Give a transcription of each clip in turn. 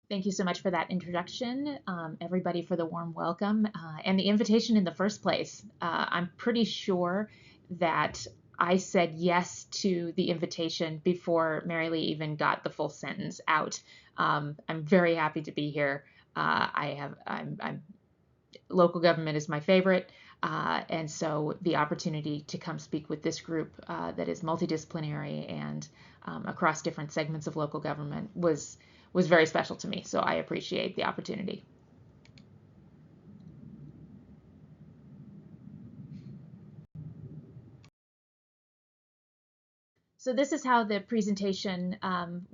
Thank you so much for that introduction, everybody, for the warm welcome and the invitation in the first place. I'm pretty sure that I said yes to the invitation before Mary Lee even got the full sentence out. I'm very happy to be here. Local government is my favorite. And so the opportunity to come speak with this group that is multidisciplinary and across different segments of local government was very special to me. So I appreciate the opportunity. So this is how the presentation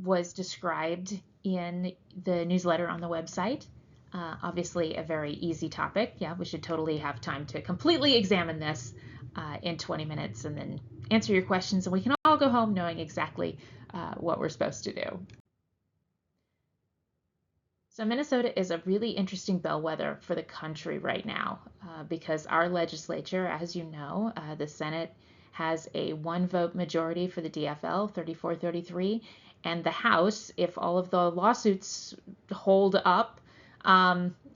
was described in the newsletter on the website. Obviously a very easy topic. Yeah, we should totally have time to completely examine this in 20 minutes and then answer your questions, and we can all go home knowing exactly what we're supposed to do. So Minnesota is a really interesting bellwether for the country right now because our legislature, as you know, the Senate has a one-vote majority for the DFL, 34-33, and the House, if all of the lawsuits hold up,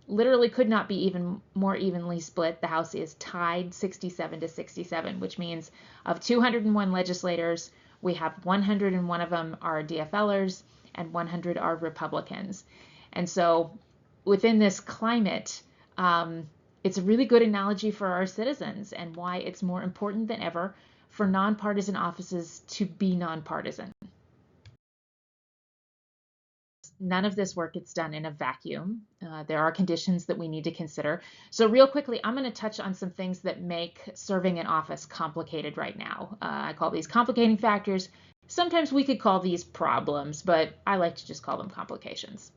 literally could not be even more evenly split. The House is tied 67-67, which means of 201 legislators, we have 101 of them are DFLers and 100 are Republicans. And so within this climate, it's a really good analogy for our citizens and why it's more important than ever for nonpartisan offices to be nonpartisan. None of this work gets done in a vacuum. There are conditions that we need to consider. So real quickly, I'm going to touch on some things that make serving in office complicated right now. I call these complicating factors. Sometimes we could call these problems, but I like to just call them complications.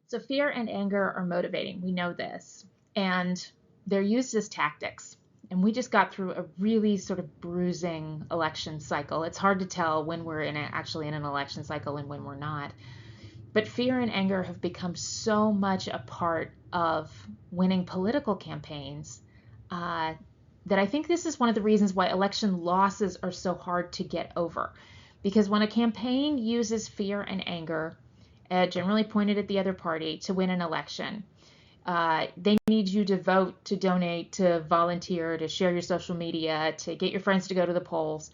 So fear and anger are motivating. We know this. And they're used as tactics. And we just got through a really sort of bruising election cycle. It's hard to tell when we're actually in an election cycle and when we're not. But fear and anger have become so much a part of winning political campaigns that I think this is one of the reasons why election losses are so hard to get over. Because when a campaign uses fear and anger, generally pointed at the other party, to win an election, they need you to vote, to donate, to volunteer, to share your social media, to get your friends to go to the polls.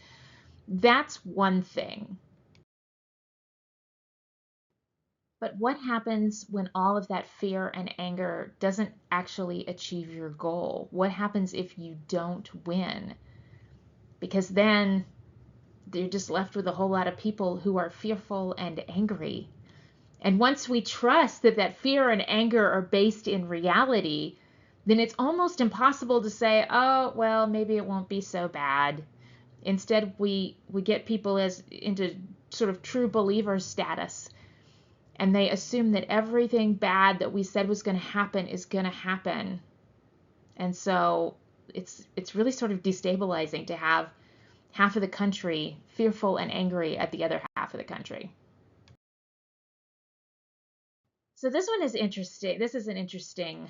That's one thing. But what happens when all of that fear and anger doesn't actually achieve your goal? What happens if you don't win? Because then you're just left with a whole lot of people who are fearful and angry. And once we trust that that fear and anger are based in reality, then it's almost impossible to say, oh, well, maybe it won't be so bad. Instead, we get people into sort of true believer status, and they assume that everything bad that we said was going to happen is going to happen. And so it's really sort of destabilizing to have half of the country fearful and angry at the other half of the country. So this one is interesting. This is an interesting,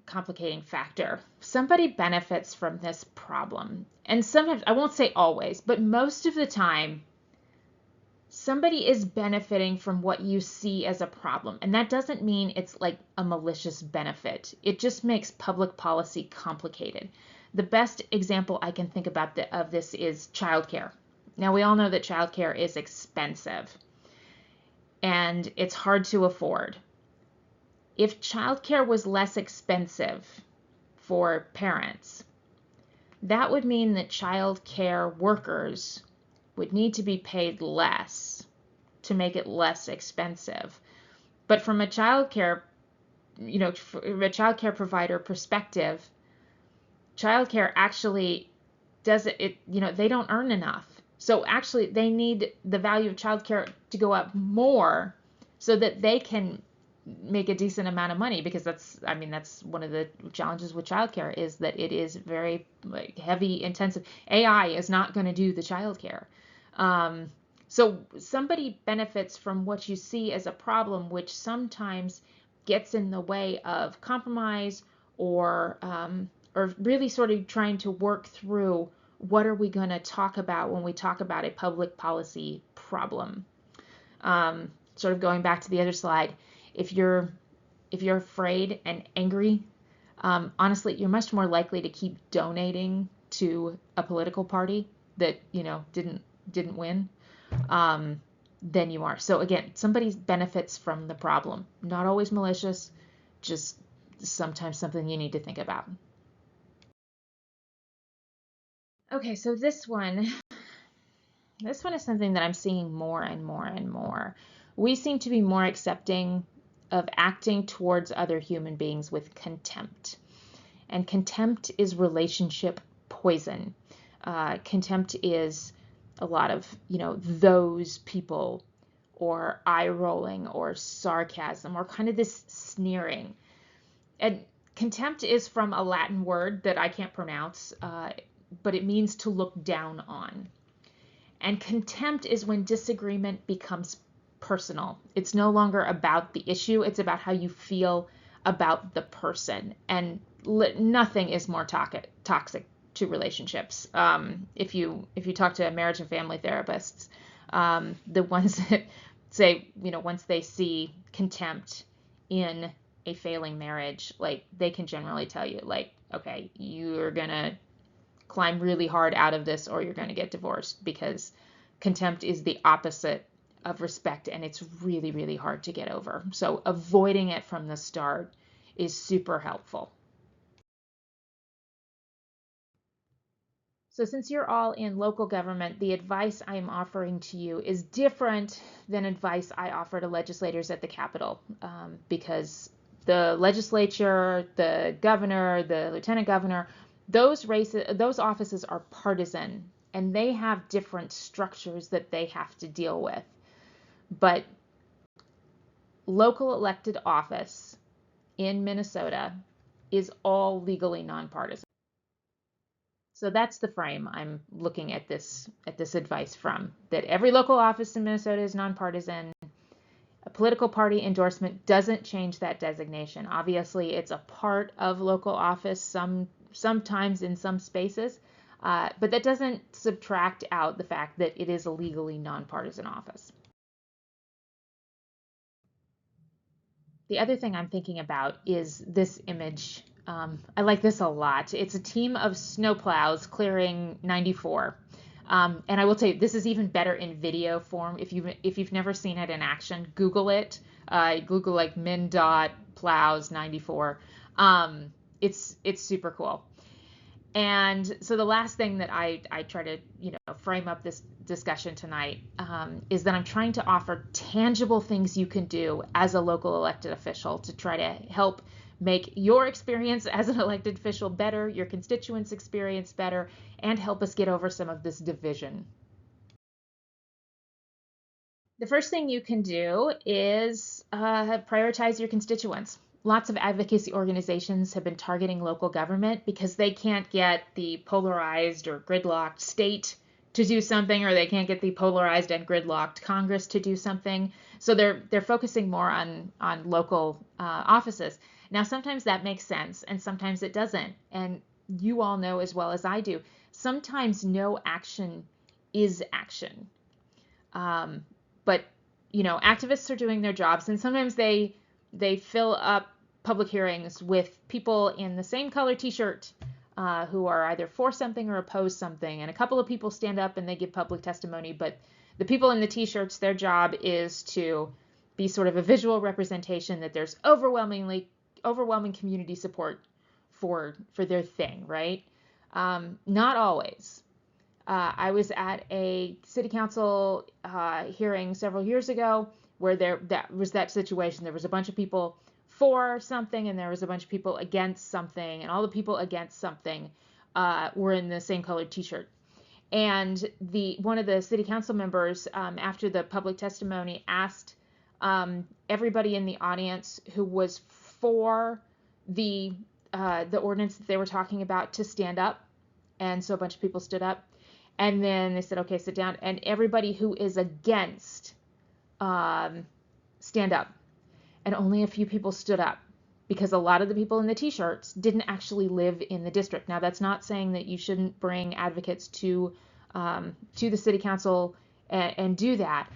complicating factor. Somebody benefits from this problem. And sometimes, I won't say always, but most of the time, somebody is benefiting from what you see as a problem. And that doesn't mean it's like a malicious benefit. It just makes public policy complicated. The best example I can think about of this is childcare. Now, we all know that childcare is expensive and it's hard to afford. If childcare was less expensive for parents, that would mean that childcare workers would need to be paid less to make it less expensive. But from a childcare, from a childcare provider perspective, childcare actually does it, they don't earn enough. So actually they need the value of childcare to go up more so that they can make a decent amount of money, because that's one of the challenges with childcare is that it is very heavy intensive. AI is not going to do the childcare. So somebody benefits from what you see as a problem, which sometimes gets in the way of compromise or really sort of trying to work through what are we going to talk about when we talk about a public policy problem. sort of going back to the other slide, if you're afraid and angry, honestly, you're much more likely to keep donating to a political party that didn't win, than you are. So again, somebody benefits from the problem. Not always malicious, just sometimes something you need to think about. Okay, so this one is something that I'm seeing more and more and more. We seem to be more accepting of acting towards other human beings with contempt. And contempt is relationship poison. Contempt is a lot of, those people, or eye rolling, or sarcasm, or kind of this sneering. And contempt is from a Latin word that I can't pronounce, but it means to look down on. And contempt is when disagreement becomes personal. It's no longer about the issue, it's about how you feel about the person. And nothing is more toxic to relationships. If you talk to marriage and family therapists, the ones that say, once they see contempt in a failing marriage, like, they can generally tell you, like, okay, you're gonna climb really hard out of this, or you're gonna get divorced, because contempt is the opposite of respect, and it's really, really hard to get over. So avoiding it from the start is super helpful. So since you're all in local government, the advice I'm offering to you is different than advice I offer to legislators at the Capitol, because the legislature, the governor, the lieutenant governor, those offices are partisan, and they have different structures that they have to deal with. But local elected office in Minnesota is all legally nonpartisan. So that's the frame I'm looking at this advice from, that every local office in Minnesota is nonpartisan. A political party endorsement doesn't change that designation. Obviously, it's a part of local office sometimes in some spaces, but that doesn't subtract out the fact that it is a legally nonpartisan office. The other thing I'm thinking about is this image. I like this a lot. It's a team of snowplows clearing 94. And I will tell you, this is even better in video form. If you've never seen it in action, Google it. Google like MnDOT plows 94. It's super cool. And so the last thing that I try to frame up this discussion tonight, is that I'm trying to offer tangible things you can do as a local elected official to try to help make your experience as an elected official better, your constituents' experience better, and help us get over some of this division. The first thing you can do is prioritize your constituents. Lots of advocacy organizations have been targeting local government because they can't get the polarized or gridlocked state to do something, or they can't get the polarized and gridlocked Congress to do something. So they're focusing more on local offices. Now, sometimes that makes sense, and sometimes it doesn't. And you all know as well as I do, sometimes no action is action. But activists are doing their jobs, and sometimes they fill up public hearings with people in the same color t-shirt who are either for something or oppose something, and a couple of people stand up and they give public testimony, but the people in the t-shirts, their job is to be sort of a visual representation that there's overwhelming community support for their thing, right? Not always. I was at a city council hearing several years ago where that was that situation. There was a bunch of people for something, and there was a bunch of people against something, and all the people against something were in the same colored t-shirt. And one of the city council members, after the public testimony, asked everybody in the audience who was for the ordinance that they were talking about to stand up. And so a bunch of people stood up. And then they said, okay, sit down. And everybody who is against, stand up. And only a few people stood up, because a lot of the people in the t-shirts didn't actually live in the district. Now, that's not saying that you shouldn't bring advocates to the city council and do that.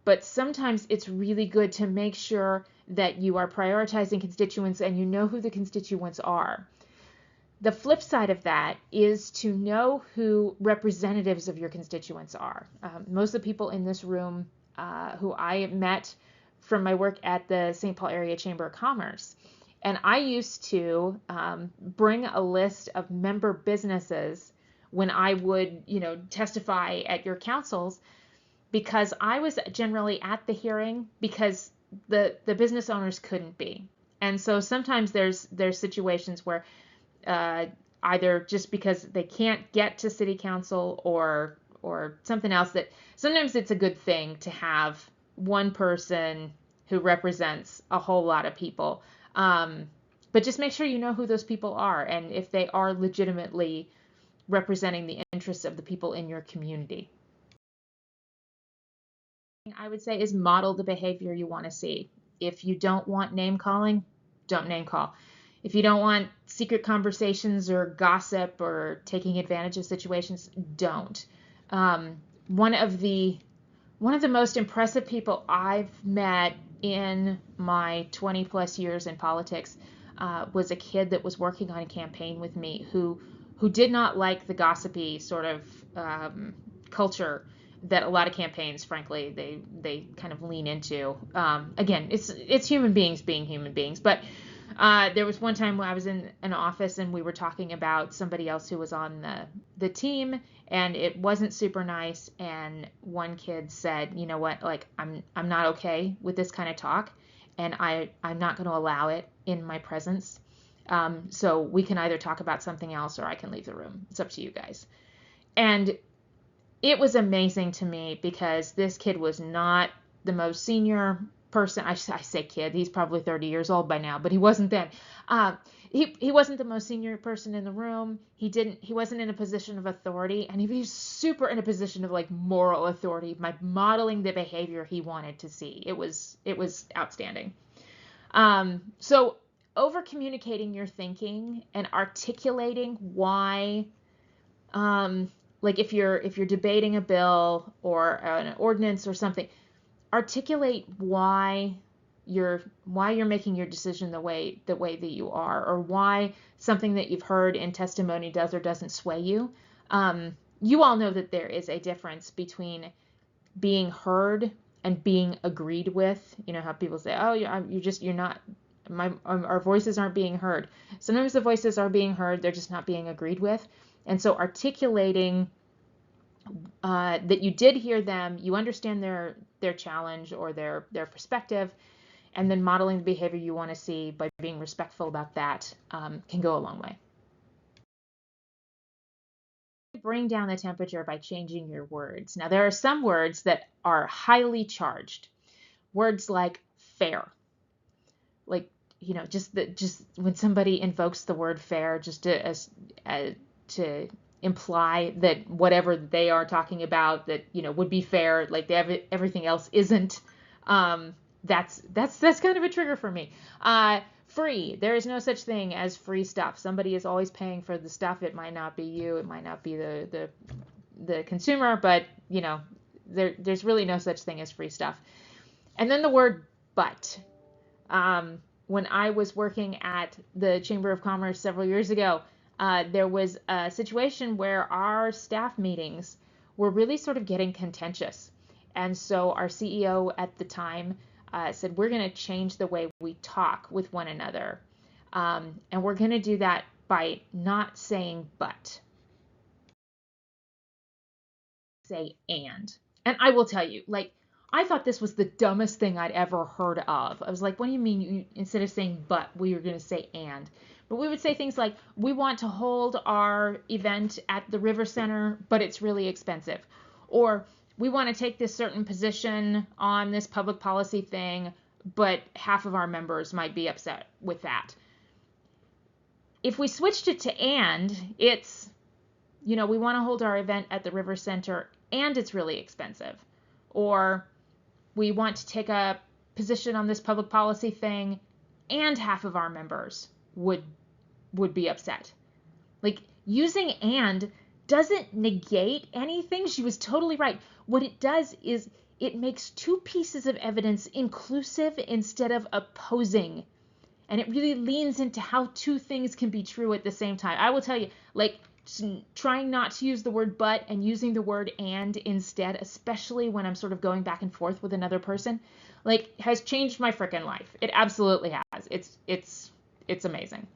but sometimes it's really good to make sure that you are prioritizing constituents and you know who the constituents are. The flip side of that is to know who representatives of your constituents are. Most of the people in this room who I met from my work at the St. Paul Area Chamber of Commerce. And I used to bring a list of member businesses when I would, testify at your councils, because I was generally at the hearing because the business owners couldn't be. And so sometimes there's situations where either just because they can't get to city council or something else, that sometimes it's a good thing to have one person who represents a whole lot of people. But just make sure you know who those people are and if they are legitimately representing the interests of the people in your community. I would say is model the behavior you want to see. If you don't want name calling, don't name call. If you don't want secret conversations or gossip or taking advantage of situations, don't. One of the most impressive people I've met in my 20 plus years in politics was a kid that was working on a campaign with me who did not like the gossipy sort of culture that a lot of campaigns, frankly, they kind of lean into. Again, it's human beings being human beings, but there was one time when I was in an office and we were talking about somebody else who was on the team, and it wasn't super nice. And one kid said, "You know what? Like, I'm not okay with this kind of talk, and I'm not going to allow it in my presence. So we can either talk about something else or I can leave the room. It's up to you guys." And it was amazing to me because this kid was not the most senior person. I say kid, he's probably 30 years old by now, but he wasn't then. He wasn't the most senior person in the room. He wasn't in a position of authority, and he was super in a position of like moral authority by modeling the behavior he wanted to see. It was outstanding. So over communicating your thinking and articulating why, like if you're debating a bill or an ordinance or something, articulate why you're making your decision the way that you are, or why something that you've heard in testimony does or doesn't sway you. You all know that there is a difference between being heard and being agreed with. You know how people say, "Oh, you're not. Our voices aren't being heard." Sometimes the voices are being heard; they're just not being agreed with. And so articulating that you did hear them, you understand their challenge or their perspective, and then modeling the behavior you want to see by being respectful about that can go a long way. Bring down the temperature by changing your words. Now, there are some words that are highly charged. Words like fair. Like, just when somebody invokes the word fair, just to imply that whatever they are talking about that would be fair, like everything else isn't. That's kind of a trigger for me. Free. There is no such thing as free stuff. Somebody is always paying for the stuff. It might not be you. It might not be the consumer, but there's really no such thing as free stuff. And then the word but. When I was working at the Chamber of Commerce several years ago, there was a situation where our staff meetings were really sort of getting contentious. And so our CEO at the time said, "We're going to change the way we talk with one another. And we're going to do that by not saying but. Say and." And I will tell you, like, I thought this was the dumbest thing I'd ever heard of. I was like, "What do you mean instead of saying but, we were going to say and?" But we would say things like, "We want to hold our event at the River Center, but it's really expensive." Or, "We want to take this certain position on this public policy thing, but half of our members might be upset with that." If we switched it to and, it's, "We want to hold our event at the River Center and it's really expensive." Or, "We want to take a position on this public policy thing and half of our members would be upset." Like, using and doesn't negate anything. She was totally right. what it does is it makes two pieces of evidence inclusive instead of opposing. And it really leans into how two things can be true at the same time. I will tell you, like, trying not to use the word but and using the word and instead, especially when I'm sort of going back and forth with another person, like, has changed my freaking life. It absolutely has. It's amazing.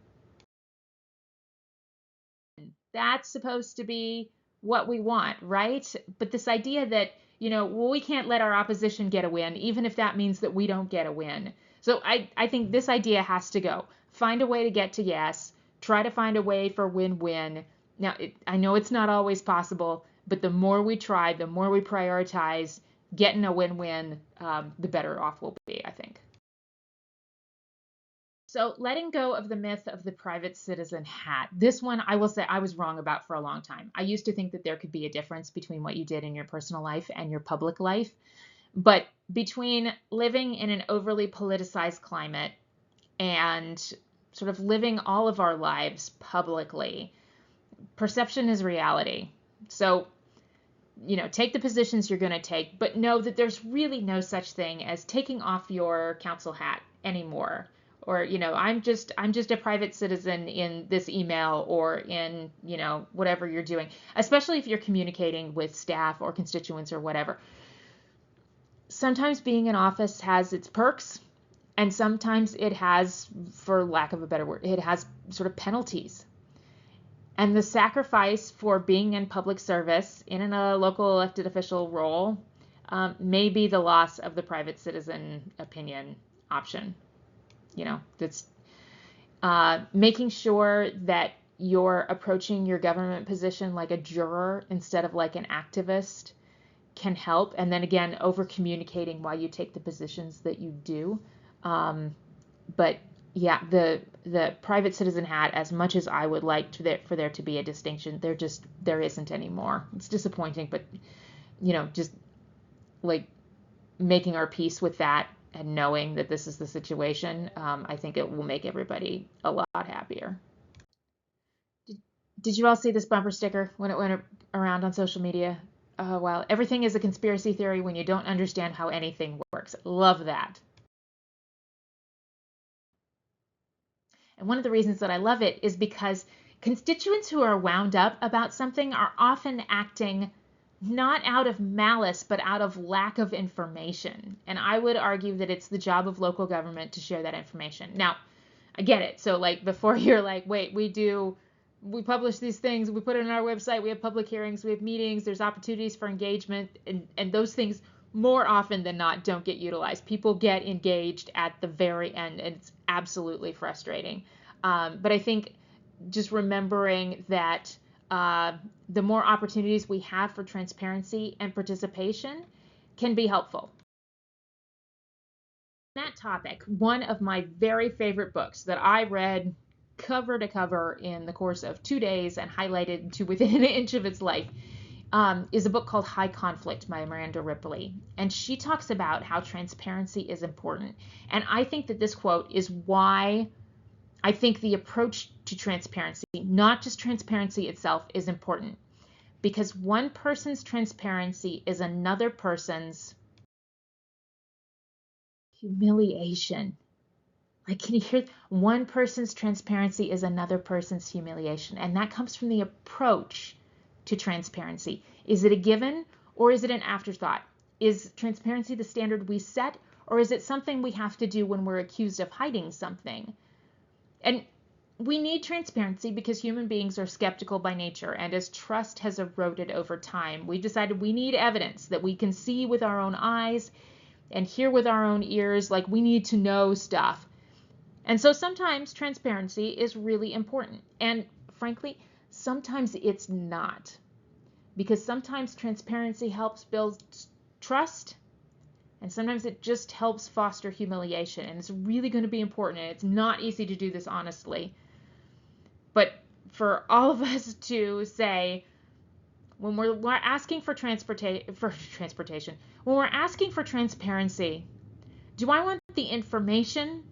That's supposed to be what we want, right? But this idea that, well, we can't let our opposition get a win, even if that means that we don't get a win. So I think this idea has to go. Find a way to get to yes. Try to find a way for win-win. Now, I know it's not always possible, but the more we try, the more we prioritize getting a win-win, the better off we'll be, I think. So letting go of the myth of the private citizen hat. This one, I will say, I was wrong about for a long time. I used to think that there could be a difference between what you did in your personal life and your public life. But between living in an overly politicized climate and sort of living all of our lives publicly, perception is reality. So, take the positions you're going to take, but know that there's really no such thing as taking off your council hat anymore. Or, I'm just a private citizen in this email or in, whatever you're doing, especially if you're communicating with staff or constituents or whatever. Sometimes being in office has its perks, and sometimes it has, for lack of a better word, it has sort of penalties. And the sacrifice for being in public service in a local elected official role may be the loss of the private citizen opinion option. That's making sure that you're approaching your government position like a juror instead of like an activist can help. And then again, over communicating why you take the positions that you do. But yeah, the private citizen hat, as much as I would like for there to be a distinction, there isn't anymore. It's disappointing, but just like making our peace with that and knowing that this is the situation, I think it will make everybody a lot happier. Did you all see this bumper sticker when it went around on social media? Oh, wow. Everything is a conspiracy theory when you don't understand how anything works. Love that. And one of the reasons that I love it is because constituents who are wound up about something are often acting not out of malice, but out of lack of information. And I would argue that it's the job of local government to share that information. Now, I get it. So like before you're like, wait, we publish these things, we put it on our website, we have public hearings, we have meetings, there's opportunities for engagement, and those things more often than not don't get utilized. People get engaged at the very end, and it's absolutely frustrating. But I think just remembering that the more opportunities we have for transparency and participation can be helpful. On that topic, one of my very favorite books that I read cover to cover in the course of 2 days and highlighted to within an inch of its life is a book called High Conflict by Miranda Ripley. And she talks about how transparency is important. And I think that this quote is why I think the approach to transparency, not just transparency itself, is important. Because one person's transparency is another person's humiliation. Like, can you hear? One person's transparency is another person's humiliation. And that comes from the approach to transparency. Is it a given or is it an afterthought? Is transparency the standard we set, or is it something we have to do when we're accused of hiding something? And we need transparency because human beings are skeptical by nature. And as trust has eroded over time, we decided we need evidence that we can see with our own eyes and hear with our own ears. Like, we need to know stuff. And so sometimes transparency is really important. And frankly, sometimes it's not. Because sometimes transparency helps build trust, and sometimes it just helps foster humiliation. And it's really going to be important. And it's not easy to do this honestly. But for all of us to say, when we're asking for transportation, when we're asking for transparency, do I want the information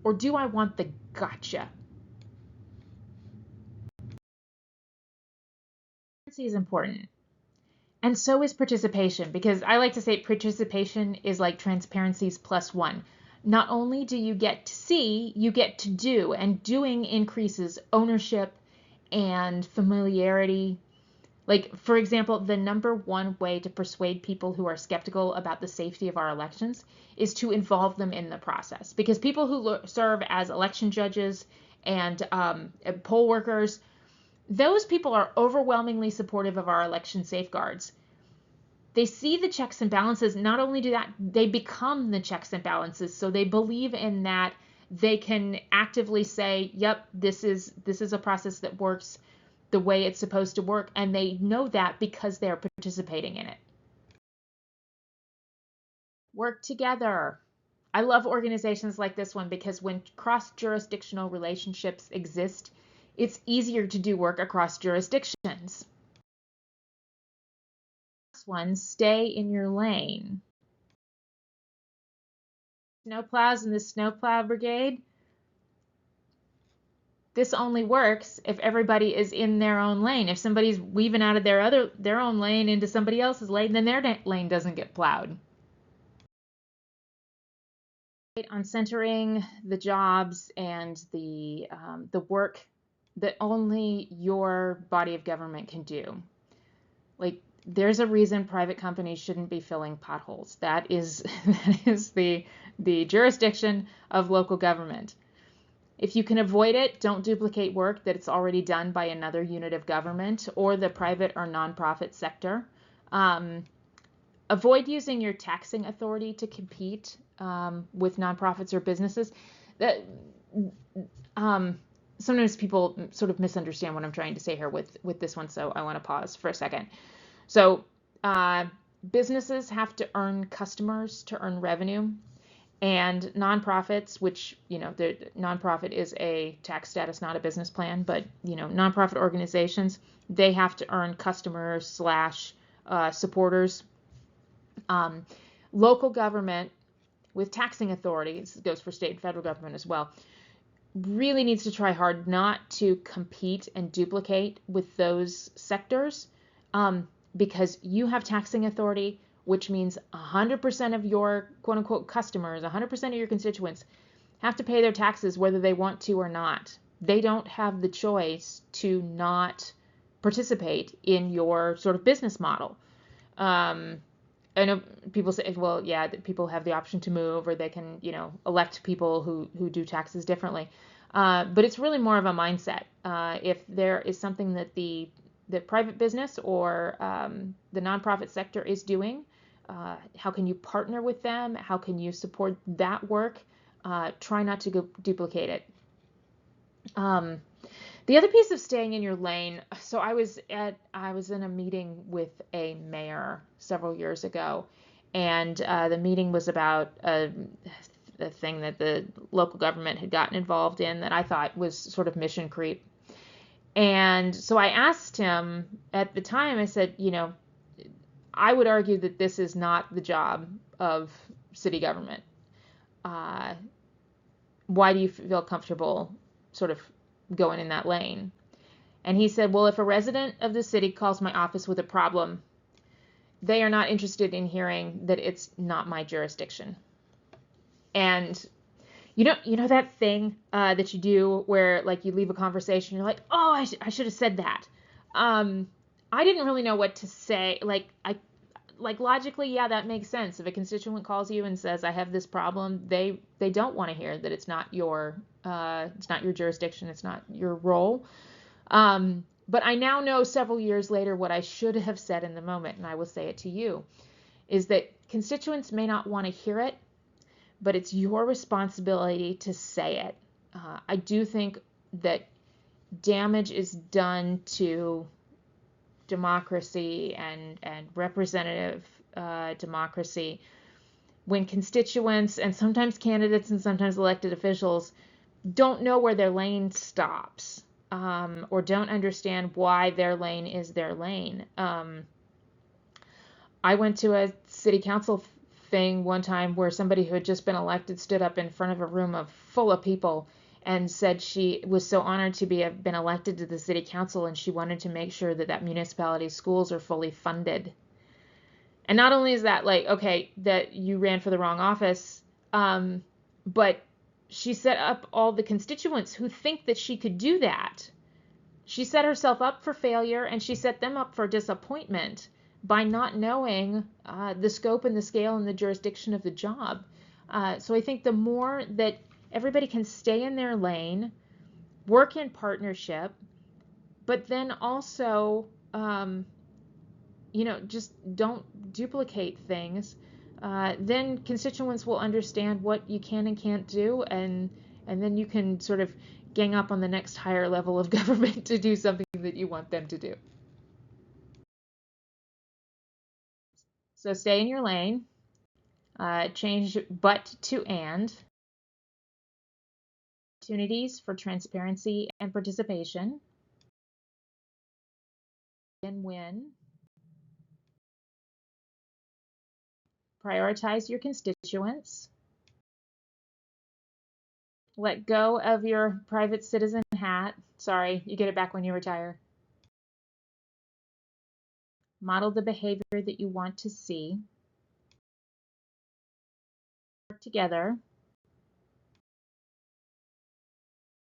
or do I want the gotcha? Transparency is important. And so is participation, because I like to say participation is like transparency's plus one. Not only do you get to see, you get to do, and doing increases ownership and familiarity. Like, for example, the number one way to persuade people who are skeptical about the safety of our elections is to involve them in the process. Because people who serve as election judges and poll workers, those people are overwhelmingly supportive of our election safeguards. They see the checks and balances. Not only do that, they become the checks and balances. So they believe in that. They can actively say, yep, this is a process that works the way it's supposed to work, and they know that because they're participating in it. Work together. I love organizations like this one because when cross-jurisdictional relationships exist, it's easier to do work across jurisdictions. Last one, stay in your lane. Snowplows in the snowplow brigade. This only works if everybody is in their own lane. If somebody's weaving out of their own lane into somebody else's lane, then their lane doesn't get plowed. On centering the jobs and the work that only your body of government can do. Like, there's a reason private companies shouldn't be filling potholes. That is the jurisdiction of local government. If you can avoid it, don't duplicate work that it's already done by another unit of government or the private or nonprofit sector. Avoid using your taxing authority to compete with nonprofits or businesses. That sometimes people sort of misunderstand what I'm trying to say here with this one, so I want to pause for a second. So businesses have to earn customers to earn revenue. And nonprofits, which, the nonprofit is a tax status, not a business plan, but, nonprofit organizations, they have to earn customers / supporters. Local government with taxing authorities, goes for state and federal government as well, really needs to try hard not to compete and duplicate with those sectors, because you have taxing authority, which means 100% of your quote unquote customers, 100% of your constituents have to pay their taxes whether they want to or not. They don't have the choice to not participate in your sort of business model. I know people say, well, yeah, people have the option to move, or they can, elect people who do taxes differently. But it's really more of a mindset. If there is something that the private business or the nonprofit sector is doing, how can you partner with them? How can you support that work? Try not to duplicate it. The other piece of staying in your lane. So I was in a meeting with a mayor several years ago, and the meeting was about a thing that the local government had gotten involved in that I thought was sort of mission creep. And so I asked him at the time, I said, I would argue that this is not the job of city government. Why do you feel comfortable sort of going in that lane? And he said, well, if a resident of the city calls my office with a problem, they are not interested in hearing that it's not my jurisdiction. And you know that thing that you do where, like, you leave a conversation, you're like, oh, I should have said that. I didn't really know what to say. Like logically, yeah, that makes sense. If a constituent calls you and says, I have this problem, they don't want to hear that it's not your jurisdiction, it's not your role. But I now know several years later what I should have said in the moment, and I will say it to you, is that constituents may not want to hear it, but it's your responsibility to say it. I do think that damage is done to democracy and representative democracy when constituents and sometimes candidates and sometimes elected officials don't know where their lane stops, or don't understand why their lane is their lane. I went to a city council thing one time where somebody who had just been elected stood up in front of a room full of people and said she was so honored to have been elected to the city council, and she wanted to make sure that municipality's schools are fully funded. And not only is that like, okay, that you ran for the wrong office, but she set up all the constituents who think that she could do that. She set herself up for failure, and she set them up for disappointment by not knowing the scope and the scale and the jurisdiction of the job. So I think the more that everybody can stay in their lane, work in partnership, but then also, just don't duplicate things, then constituents will understand what you can and can't do, and then you can sort of gang up on the next higher level of government to do something that you want them to do. So stay in your lane, change but to and. Opportunities for transparency and participation. Win-win. Prioritize your constituents. Let go of your private citizen hat. Sorry, you get it back when you retire. Model the behavior that you want to see. Work together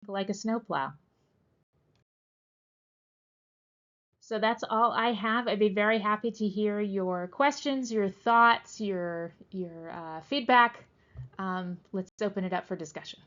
like a snowplow. So that's all I have. I'd be very happy to hear your questions, your thoughts, your feedback. Let's open it up for discussion.